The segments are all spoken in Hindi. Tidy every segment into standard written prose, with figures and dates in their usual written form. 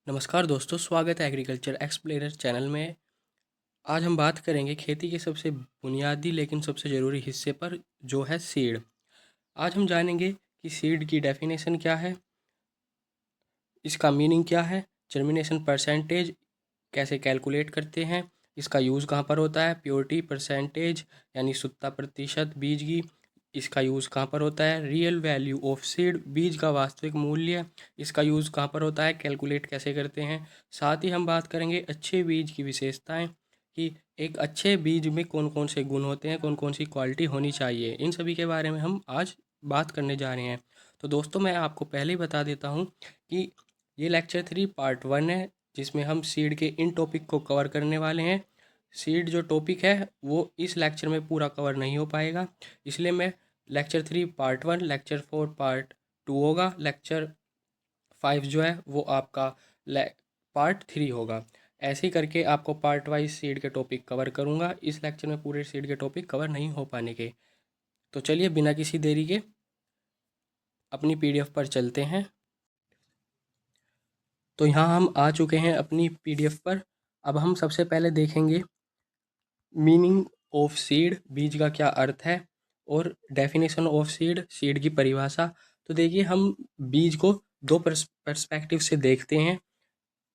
नमस्कार दोस्तों, स्वागत है एग्रीकल्चर एक्सप्लोरर चैनल में। आज हम बात करेंगे खेती के सबसे बुनियादी लेकिन सबसे ज़रूरी हिस्से पर, जो है सीड। आज हम जानेंगे कि सीड की डेफिनेशन क्या है, इसका मीनिंग क्या है, जर्मिनेशन परसेंटेज कैसे कैलकुलेट करते हैं, इसका यूज़ कहाँ पर होता है, प्योरिटी परसेंटेज यानी शुद्धता प्रतिशत बीज की, इसका यूज़ कहाँ पर होता है, रियल वैल्यू ऑफ सीड बीज का वास्तविक मूल्य, इसका यूज़ कहाँ पर होता है, कैलकुलेट कैसे करते हैं। साथ ही हम बात करेंगे अच्छे बीज की विशेषताएं, कि एक अच्छे बीज में कौन कौन से गुण होते हैं, कौन कौन सी क्वालिटी होनी चाहिए, इन सभी के बारे में हम आज बात करने जा रहे हैं। तो दोस्तों, मैं आपको पहले ही बता देता हूँ कि ये लेक्चर 3 पार्ट 1 है, जिसमें हम सीड के इन टॉपिक को कवर करने वाले हैं। सीड जो टॉपिक है वो इस लेक्चर में पूरा कवर नहीं हो पाएगा, इसलिए मैं लेक्चर 3 पार्ट 1, लेक्चर 4 पार्ट 2 होगा, लेक्चर 5 जो है वो आपका पार्ट 3 होगा। ऐसे ही करके आपको पार्ट वाइज सीड के टॉपिक कवर करूँगा। इस लेक्चर में पूरे सीड के टॉपिक कवर नहीं हो पाने के। तो चलिए बिना किसी देरी के अपनी पीडीएफ पर चलते हैं। तो यहाँ हम आ चुके हैं अपनी पीडीएफ पर। अब हम सबसे पहले देखेंगे मीनिंग ऑफ सीड, बीज का क्या अर्थ है, और डेफिनेशन ऑफ सीड, सीड की परिभाषा। तो देखिए, हम बीज को दो पर्सपेक्टिव से देखते हैं।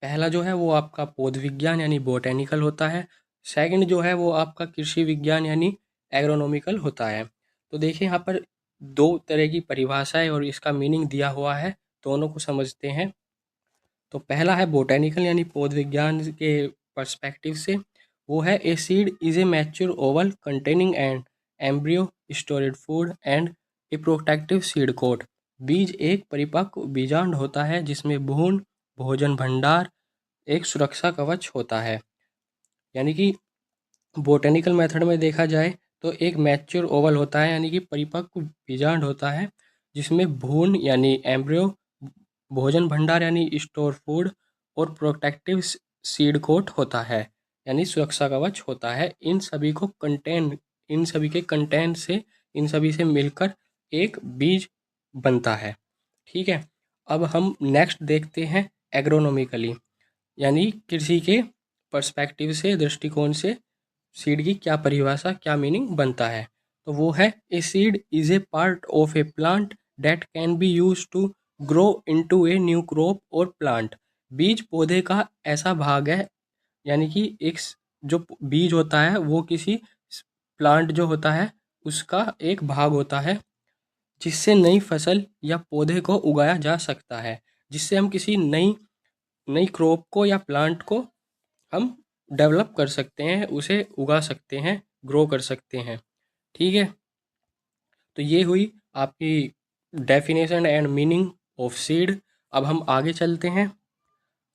पहला जो है वो आपका पौध विज्ञान यानी बोटेनिकल होता है। सेकंड जो है वो आपका कृषि विज्ञान यानी एग्रोनॉमिकल होता है। तो देखिए, यहाँ पर दो तरह की परिभाषाएं और इसका मीनिंग दिया हुआ है, दोनों को समझते हैं। तो पहला है बोटेनिकल यानी पौध विज्ञान के पर्सपेक्टिव से, वो है a seed is a mature oval containing and embryo stored food and a protective seed coat. बीज एक परिपक्व बीजांड होता है जिसमें भ्रूण, भोजन भंडार, एक सुरक्षा कवच होता है। यानी कि बोटेनिकल मेथड में देखा जाए तो एक मैच्योर ओवल होता है, यानी कि परिपक्व बीजांड होता है, जिसमें भ्रूण यानी एम्ब्रियो, भोजन भंडार यानी स्टोर फूड, और प्रोटेक्टिव सीड कोट होता है यानी सुरक्षा कवच होता है। इन सभी के कंटेंट से, इन सभी से मिलकर एक बीज बनता है। ठीक है। अब हम नेक्स्ट देखते हैं एग्रोनॉमिकली, यानी कृषि के पर्सपेक्टिव से, दृष्टिकोण से सीड की क्या परिभाषा, क्या मीनिंग बनता है। तो वो है a seed is a part of a plant that can be use to grow into a new crop और प्लांट। बीज पौधे का ऐसा भाग है, यानी कि जो बीज होता है वो किसी प्लांट जो होता है उसका एक भाग होता है, जिससे नई फसल या पौधे को उगाया जा सकता है, जिससे हम किसी नई नई क्रॉप को या प्लांट को हम डेवलप कर सकते हैं, उसे उगा सकते हैं, ग्रो कर सकते हैं। ठीक है। तो ये हुई आपकी definition and meaning of seed. अब हम आगे चलते हैं।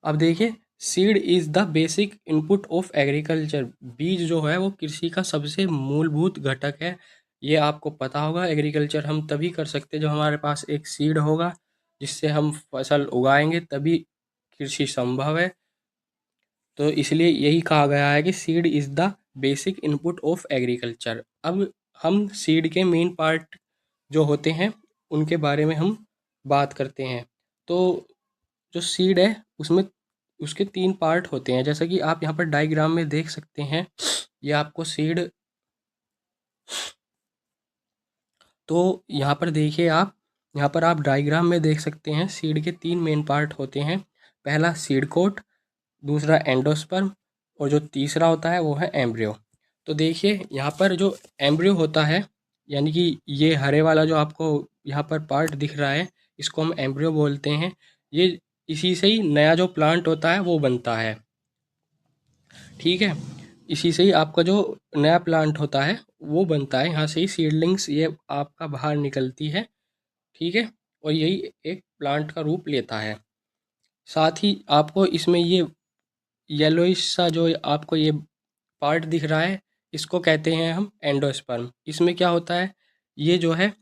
अब देखिए, seed is the basic input of agriculture. बीज जो है वो कृषि का सबसे मूलभूत घटक है। ये आपको पता होगा, एग्रीकल्चर हम तभी कर सकते हैं जब हमारे पास एक सीड होगा, जिससे हम फसल उगाएंगे, तभी कृषि संभव है। तो इसलिए यही कहा गया है कि seed is the basic input of agriculture. अब हम सीड के मेन पार्ट जो होते हैं उनके बारे में हम बात करते हैं। तो जो सीड है उसमें उसके 3 पार्ट होते हैं, जैसा कि आप यहाँ पर डायग्राम में देख सकते हैं। ये आपको सीड, तो यहाँ पर देखिए, आप यहाँ पर आप डायग्राम में देख सकते हैं सीड के 3 मेन पार्ट होते हैं। पहला सीड कोट, दूसरा एंडोस्पर्म, और जो तीसरा होता है वो है एम्ब्रियो। तो देखिए, यहाँ पर जो एम्ब्रियो होता है, यानी कि ये हरे वाला जो आपको यहाँ पर पार्ट दिख रहा है, इसको हम एम्ब्रियो बोलते हैं। ये इसी से ही नया जो प्लांट होता है वो बनता है। ठीक है। इसी से ही आपका जो नया प्लांट होता है वो बनता है, यहाँ से ही सीडलिंग्स ये आपका बाहर निकलती है। ठीक है। और यही एक प्लांट का रूप लेता है। साथ ही आपको इसमें ये येलोइश सा जो आपको ये पार्ट दिख रहा है, इसको कहते हैं हम एंडोस्पर्म। इसमें क्या होता है, ये जो है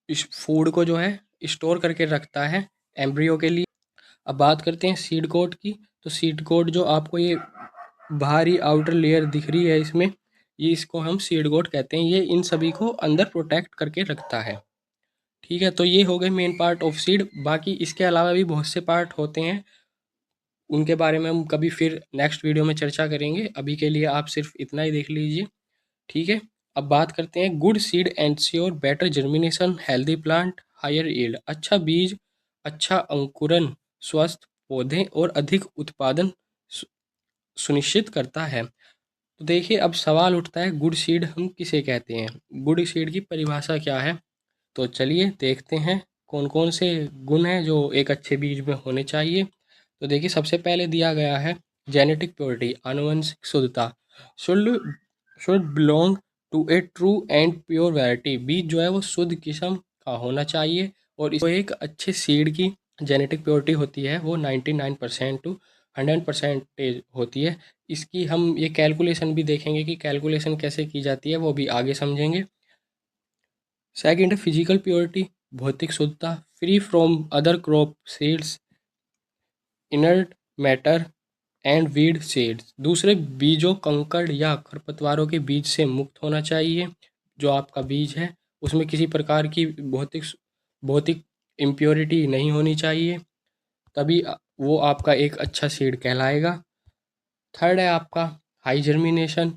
इस फूड को जो है स्टोर करके रखता है एम्ब्रियो के लिए। अब बात करते हैं सीड कोट की। तो सीड कोट जो आपको ये बाहरी आउटर लेयर दिख रही है इसमें, ये इसको हम सीड कोट कहते हैं। ये इन सभी को अंदर प्रोटेक्ट करके रखता है। ठीक है। तो ये हो गए मेन पार्ट ऑफ सीड। बाकी इसके अलावा भी बहुत से पार्ट होते हैं। उनके बारे में हम कभी फिर नेक्स्ट वीडियो में चर्चा करेंगे। अभी के लिए आप सिर्फ इतना ही देख लीजिए, ठीक है। अब बात करते हैं good seed ensure better germination, healthy plant, higher yield. अच्छा बीज, अच्छा अंकुरन, स्वस्थ पौधे और अधिक उत्पादन सु- सुनिश्चित करता है। तो देखिए, अब सवाल उठता है गुड सीड हम किसे कहते हैं, गुड सीड की परिभाषा क्या है। तो चलिए देखते हैं कौन कौन से गुण हैं जो एक अच्छे बीज में होने चाहिए। तो देखिए, सबसे पहले दिया गया है जेनेटिक प्योरिटी, आनुवंशिक शुद्धता। Should should belong to a true and pure variety. बीज जो है वो शुद्ध किस्म का होना चाहिए, और इसको एक अच्छे सीड की जेनेटिक प्योरिटी होती है वो 99% टू 100% होती है। इसकी हम ये कैलकुलेशन भी देखेंगे कि कैलकुलेशन कैसे की जाती है, वो भी आगे समझेंगे। सेकंड है फिजिकल प्योरिटी, भौतिक शुद्धता, free from other crop seeds, inert matter and weed seeds. दूसरे बीजों, कंकड़ या खरपतवारों के बीज से मुक्त होना चाहिए। जो आपका बीज है उसमें किसी प्रकार की भौतिक इम्प्योरिटी नहीं होनी चाहिए, तभी वो आपका एक अच्छा सीड कहलाएगा। थर्ड है आपका हाई जर्मिनेशन,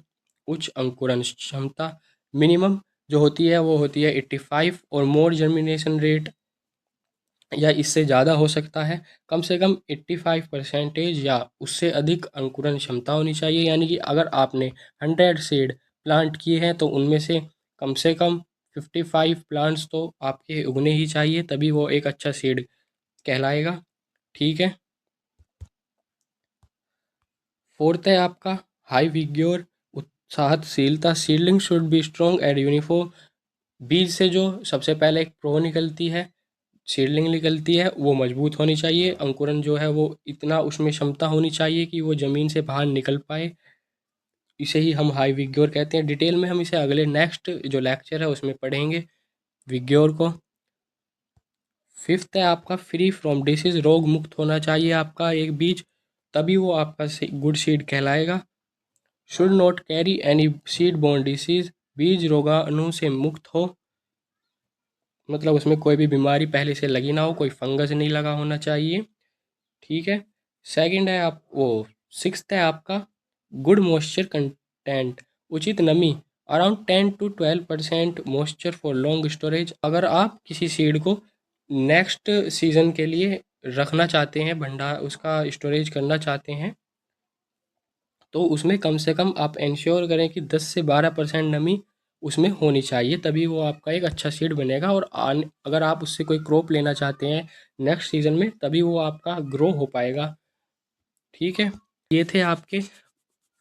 उच्च अंकुरण क्षमता। मिनिमम जो होती है वो होती है 85 और मोर जर्मिनेशन रेट, या इससे ज़्यादा हो सकता है। कम से कम 85% या उससे अधिक अंकुरण क्षमता होनी चाहिए, यानी कि अगर आपने 100 सीड प्लांट किए हैं तो उनमें से कम 55 प्लांट्स तो आपके उगने ही चाहिए, तभी वो एक अच्छा सीड कहलाएगा, ठीक है। फोर्थ है आपका हाई विग्योर, उत्साहशीलता। Seedling should be strong and uniform. बीज से जो सबसे पहले एक प्रो निकलती है, सीडलिंग निकलती है, वो मजबूत होनी चाहिए। अंकुरन जो है वो इतना उसमें क्षमता होनी चाहिए कि वो ज़मीन से बाहर निकल पाए। इसे ही हम हाई विग्योर कहते हैं। डिटेल में हम इसे अगले नेक्स्ट जो लेक्चर है उसमें पढ़ेंगे विग्योर को। फिफ्थ है आपका फ्री फ्रॉम डिसीज, रोग मुक्त होना चाहिए आपका एक बीज, तभी वो आपका गुड सीड कहलाएगा। Should not carry any seed borne disease, बीज रोगाणु से मुक्त हो, मतलब उसमें कोई भी बीमारी पहले से लगी ना हो, कोई फंगस नहीं लगा होना चाहिए, ठीक है। सेकंड है आप वो सिक्स्थ है आपका गुड मॉइस्चर कंटेंट, उचित नमी, around 10 to 12% moisture for long storage. अगर आप किसी सीड को नेक्स्ट सीजन के लिए रखना चाहते हैं, भंडार उसका स्टोरेज करना चाहते हैं, तो उसमें कम से कम आप इंश्योर करें कि 10 से 12% नमी उसमें होनी चाहिए, तभी वो आपका एक अच्छा सीड बनेगा। और अगर आप उससे कोई क्रॉप लेना चाहते हैं नेक्स्ट सीजन में, तभी वो आपका ग्रो हो पाएगा, ठीक है। ये थे आपके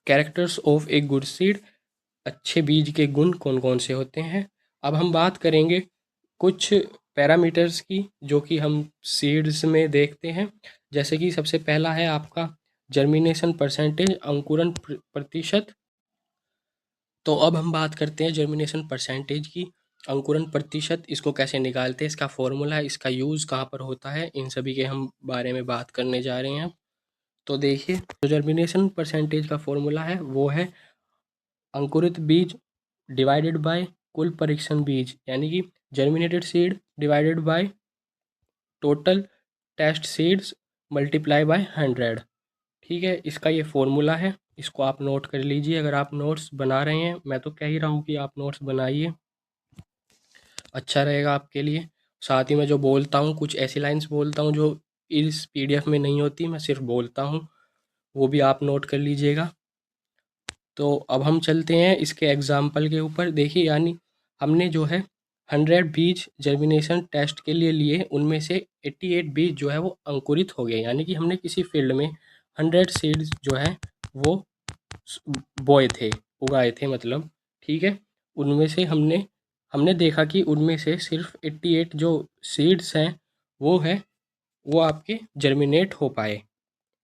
characters of a good seed, अच्छे बीज के गुण कौन कौन से होते हैं। अब हम बात करेंगे कुछ पैरामीटर्स की जो कि हम सीड्स में देखते हैं। जैसे कि सबसे पहला है आपका जर्मिनेशन परसेंटेज, अंकुरन प्रतिशत। तो अब हम बात करते हैं जर्मिनेशन परसेंटेज की, अंकुरन प्रतिशत, इसको कैसे निकालते हैं, इसका फॉर्मूला, इसका यूज़ कहाँ पर होता है, इन सभी के हम बारे में बात करने जा रहे हैं। तो देखिए, जो जर्मिनेशन परसेंटेज का फॉर्मूला है वो है अंकुरित बीज डिवाइडेड बाय कुल परीक्षण बीज, यानी कि germinated seed divided by total test seeds multiply by 100, ठीक है। इसका ये फॉर्मूला है, इसको आप नोट कर लीजिए। अगर आप नोट्स बना रहे हैं, मैं तो कह ही रहा हूँ कि आप नोट्स बनाइए, अच्छा रहेगा आपके लिए। साथ ही मैं जो बोलता हूँ, कुछ ऐसी लाइंस बोलता हूँ जो इस पीडीएफ में नहीं होती, मैं सिर्फ बोलता हूँ, वो भी आप नोट कर लीजिएगा। तो अब हम चलते हैं इसके एग्जाम्पल के ऊपर। देखिए, यानी हमने जो है 100 बीज जर्मिनेशन टेस्ट के लिए लिए, उनमें से 88 बीज जो है वो अंकुरित हो गए, यानी कि हमने किसी फील्ड में 100 सीड्स जो है वो बोए थे, उगाए थे मतलब, ठीक है। उनमें से हमने हमने देखा कि उनमें से सिर्फ 88 जो सीड्स हैं वो है वो आपके जर्मिनेट हो पाए,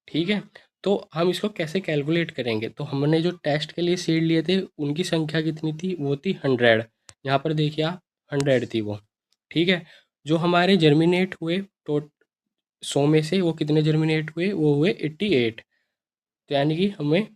ठीक है। तो हम इसको कैसे कैलकुलेट करेंगे, तो हमने जो टेस्ट के लिए सीड लिए थे उनकी संख्या कितनी थी, वो थी 100। यहाँ पर देखिए आप, 100 थी वो, ठीक है। जो हमारे जर्मिनेट हुए तो 100 में से वो कितने जर्मिनेट हुए, वो हुए 88। तो यानी कि हमें,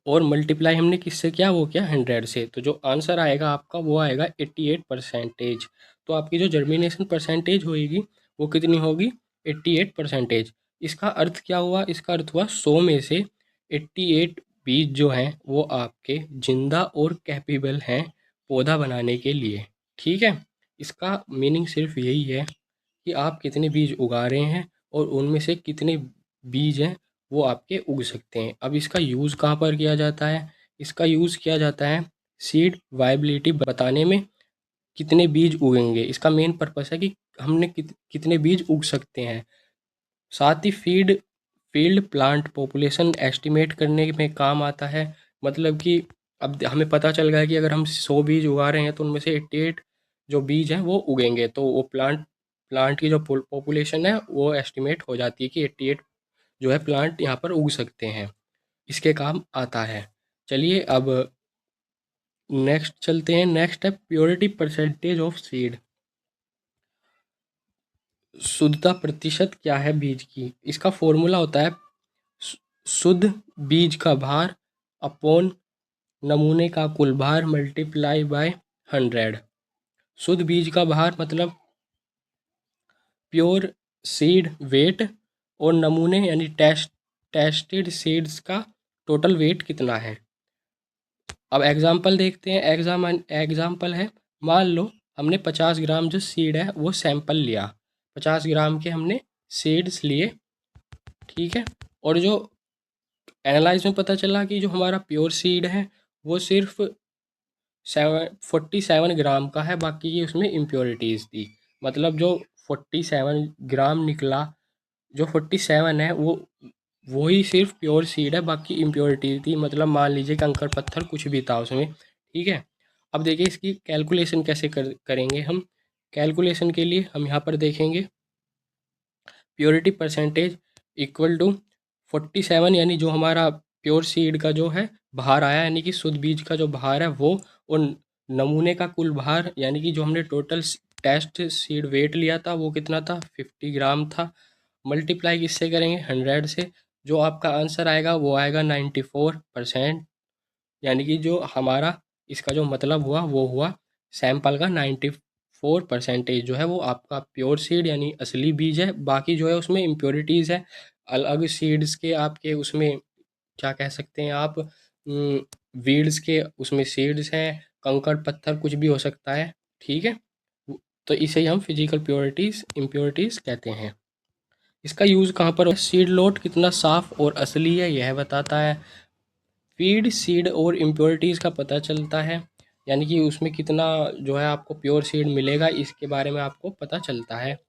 और मल्टीप्लाई हमने किससे किया, वो किया 100 से, तो जो आंसर आएगा आपका वो आएगा 88%। तो आपकी जो जर्मिनेशन परसेंटेज होएगी वो कितनी होगी, 88%। इसका अर्थ क्या हुआ? इसका अर्थ हुआ 100 में से 88 बीज जो हैं वो आपके जिंदा और कैपेबल हैं पौधा बनाने के लिए। ठीक है, इसका मीनिंग सिर्फ यही है कि आप कितने बीज उगा रहे हैं और उनमें से कितने बीज हैं वो आपके उग सकते हैं। अब इसका यूज़ कहाँ पर किया जाता है? इसका यूज़ किया जाता है सीड वायबिलिटी बताने में, कितने बीज उगेंगे। इसका मेन पर्पस है कि हमने कितने बीज उग सकते हैं। साथ ही फील्ड प्लांट पॉपुलेशन एस्टिमेट करने में काम आता है। मतलब कि अब हमें पता चल गया है कि अगर हम 100 बीज उगा रहे हैं तो उनमें से 88 जो बीज हैं वो उगेंगे, तो वो प्लांट की जो पॉपुलेशन है वो एस्टिमेट हो जाती है कि 88 जो है प्लांट यहाँ पर उग सकते हैं। इसके काम आता है। चलिए अब नेक्स्ट चलते हैं। नेक्स्ट है प्योरिटी परसेंटेज ऑफ सीड। शुद्धता प्रतिशत क्या है बीज की? इसका फॉर्मूला होता है शुद्ध बीज का भार अपॉन नमूने का कुल भार मल्टीप्लाई बाय 100। शुद्ध बीज का भार मतलब प्योर सीड वेट और नमूने यानी टेस्टेड सीड्स का टोटल वेट कितना है। अब एग्जाम्पल देखते हैं। एग्जाम्पल है, मान लो हमने 50 ग्राम जो सीड है वो सैंपल लिया, 50 ग्राम के हमने सीड्स लिए। ठीक है, और जो एनालाइज में पता चला कि जो हमारा प्योर सीड है वो सिर्फ 47 ग्राम का है, बाकी ये उसमें इम्प्योरिटीज़ थी। मतलब जो 47 ग्राम निकला, जो 47 है वो ही सिर्फ प्योर सीड है, बाकी इम्प्योरिटीज थी। मतलब मान लीजिए कंकड़ पत्थर कुछ भी था उसमें। ठीक है, अब देखिए इसकी कैलकुलेशन कैसे करेंगे हम। कैलकुलेशन के लिए हम यहाँ पर देखेंगे प्योरिटी परसेंटेज इक्वल टू 47, यानी जो हमारा प्योर सीड का जो है भार आया, यानी कि शुद्ध बीज का जो भार है वो, और नमूने का कुल भार यानी कि जो हमने टोटल टेस्ट सीड वेट लिया था वो कितना था, 50 ग्राम था। मल्टीप्लाई किससे करेंगे, 100 से। जो आपका आंसर आएगा वो आएगा 94%। यानी कि जो हमारा इसका जो मतलब हुआ वो हुआ सैंपल का 94% जो है वो आपका प्योर सीड यानी असली बीज है। बाकी जो है उसमें इम्प्योरिटीज़ है, अलग सीड्स के आपके उसमें क्या कह सकते हैं आप, वीड्स के उसमें सीड्स हैं, कंकड़ पत्थर कुछ भी हो सकता है। ठीक है, तो इसे ही हम फिजिकल प्योरिटीज़ इम्प्योरिटीज़ कहते हैं। इसका यूज़ कहाँ पर? सीड लोट कितना साफ और असली है यह बताता है। फीड सीड और इम्प्योरिटीज़ का पता चलता है, यानी कि उसमें कितना जो है आपको प्योर सीड मिलेगा इसके बारे में आपको पता चलता है।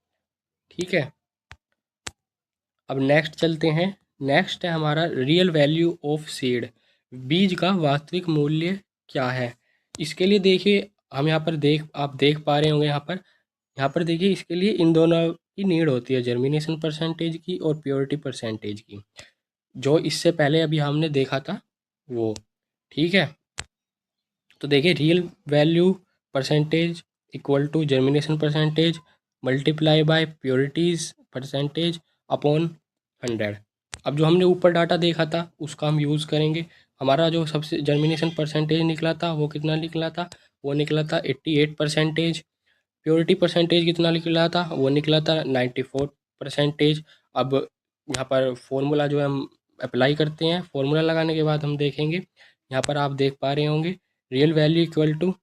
ठीक है, अब नेक्स्ट चलते हैं। नेक्स्ट है हमारा रियल वैल्यू ऑफ सीड। बीज का वास्तविक मूल्य क्या है? इसके लिए देखिए हम यहाँ पर आप देख पा रहे होंगे यहाँ पर देखिए इसके लिए इन दोनों की नीड होती है, जर्मिनेशन परसेंटेज की और प्योरिटी परसेंटेज की, जो इससे पहले अभी हमने देखा था वो। ठीक है, तो देखिए real value percentage equal to germination percentage multiply by purities percentage upon 100। अब जो हमने ऊपर डाटा देखा था उसका हम यूज़ करेंगे। हमारा जो सबसे जर्मिनेशन परसेंटेज निकला था वो कितना निकला था, वो निकला था 88%। प्योरिटी परसेंटेज कितना निकला था, वो निकला था 94%। अब यहाँ पर फॉर्मूला जो है हम अप्लाई करते हैं। फॉर्मूला लगाने के बाद हम देखेंगे यहाँ पर आप देख पा रहे होंगे real value equal to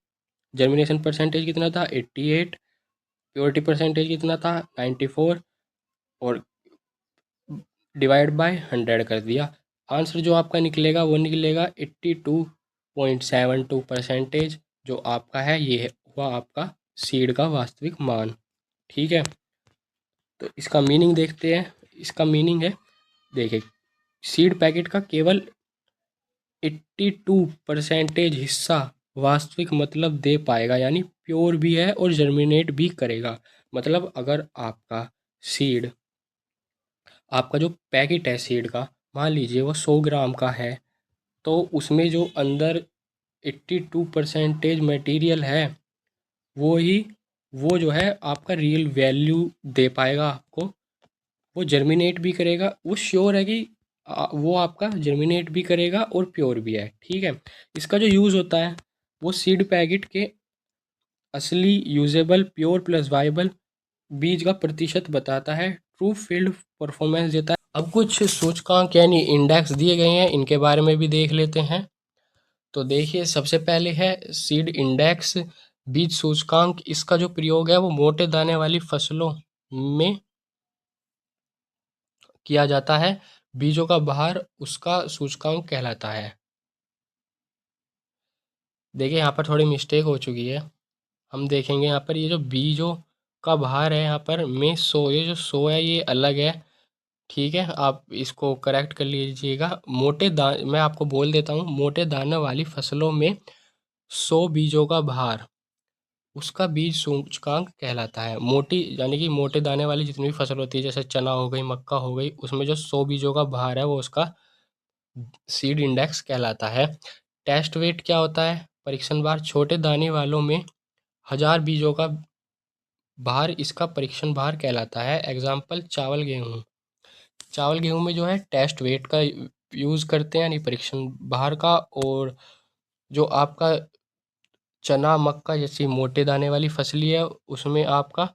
germination percentage कितना था 88, प्योरिटी परसेंटेज कितना था 94, और डिवाइड बाय 100 कर दिया। आंसर जो आपका निकलेगा वो निकलेगा 82.72%, जो आपका है ये हुआ आपका सीड का वास्तविक मान। ठीक है, तो इसका मीनिंग देखते हैं। इसका मीनिंग है, देखिए सीड पैकेट का केवल 82% हिस्सा वास्तविक मतलब दे पाएगा, यानी प्योर भी है और जर्मिनेट भी करेगा। मतलब अगर सीड आपका जो पैकेट है सीड का, मान लीजिए वो 100 ग्राम का है, तो उसमें जो अंदर 82% मटेरियल है वो ही वो जो है आपका रियल वैल्यू दे पाएगा आपको। वो जर्मिनेट भी करेगा, वो श्योर है कि वो आपका जर्मिनेट भी करेगा और प्योर भी है। ठीक है, इसका जो यूज़ होता है वो सीड पैकेट के असली यूजेबल प्योर प्लस वाइबल बीज का प्रतिशत बताता है, ट्रू फील्ड परफॉर्मेंस देता है। अब कुछ सूचकांक यानी इंडेक्स दिए गए हैं, इनके बारे में भी देख लेते हैं। तो देखिए सबसे पहले है सीड इंडेक्स, बीज सूचकांक। इसका जो प्रयोग है वो मोटे दाने वाली फसलों में किया जाता है। बीजों का भार उसका सूचकांक कहलाता है। देखिए यहाँ पर थोड़ी मिस्टेक हो चुकी है। हम देखेंगे यहाँ पर ये जो बीजों का भार है यहाँ पर में 100, ये जो 100 है ये अलग है। ठीक है, आप इसको करेक्ट कर लीजिएगा। मैं आपको बोल देता हूँ, मोटे दाने वाली फसलों में 100 बीजों का भार उसका बीज सूचकांक कहलाता है। मोटी यानी कि मोटे दाने वाली जितनी भी फसल होती है, जैसे चना हो गई, मक्का हो गई, उसमें जो 100 बीजों का भार है वो उसका सीड इंडेक्स कहलाता है। टेस्ट वेट क्या होता है? परीक्षण भार। छोटे दाने वालों में 1000 बीजों का भार इसका परीक्षण भार कहलाता है। एग्जाम्पल चावल गेहूँ। चावल गेहूँ में जो है टेस्ट वेट का यूज़ करते हैं यानी परीक्षण भार का। और जो आपका चना मक्का जैसी मोटे दाने वाली फसली है उसमें आपका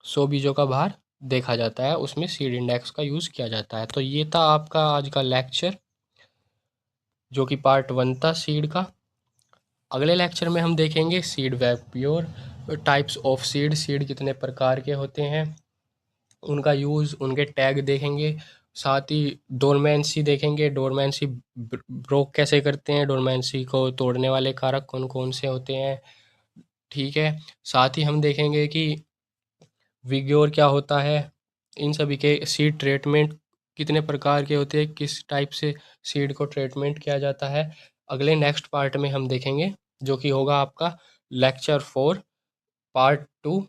100 बीजों का भार देखा जाता है, उसमें सीड इंडेक्स का यूज़ किया जाता है। तो ये था आपका आज का लेक्चर, जो कि पार्ट 1 था सीड का। अगले लेक्चर में हम देखेंगे seed web pure, types of seed, seed कितने प्रकार के होते हैं, उनका यूज़, उनके टैग देखेंगे। साथ ही डोरमेंसी देखेंगे, डोरमेंसी ब्रोक कैसे करते हैं, डोरमेंसी को तोड़ने वाले कारक कौन कौन से होते हैं। ठीक है, साथ ही हम देखेंगे कि विग्योर क्या होता है, इन सभी के सीड ट्रीटमेंट कितने प्रकार के होते हैं, किस टाइप से सीड को ट्रीटमेंट किया जाता है। अगले नेक्स्ट पार्ट में हम देखेंगे, जो कि होगा आपका लेक्चर 4 पार्ट 2,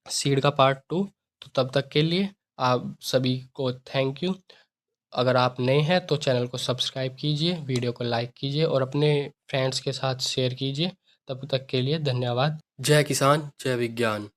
सीड का पार्ट 2। तो तब तक के लिए आप सभी को थैंक यू। अगर आप नए हैं तो चैनल को सब्सक्राइब कीजिए, वीडियो को लाइक कीजिए और अपने फ्रेंड्स के साथ शेयर कीजिए। तब तक के लिए धन्यवाद। जय किसान, जय विज्ञान।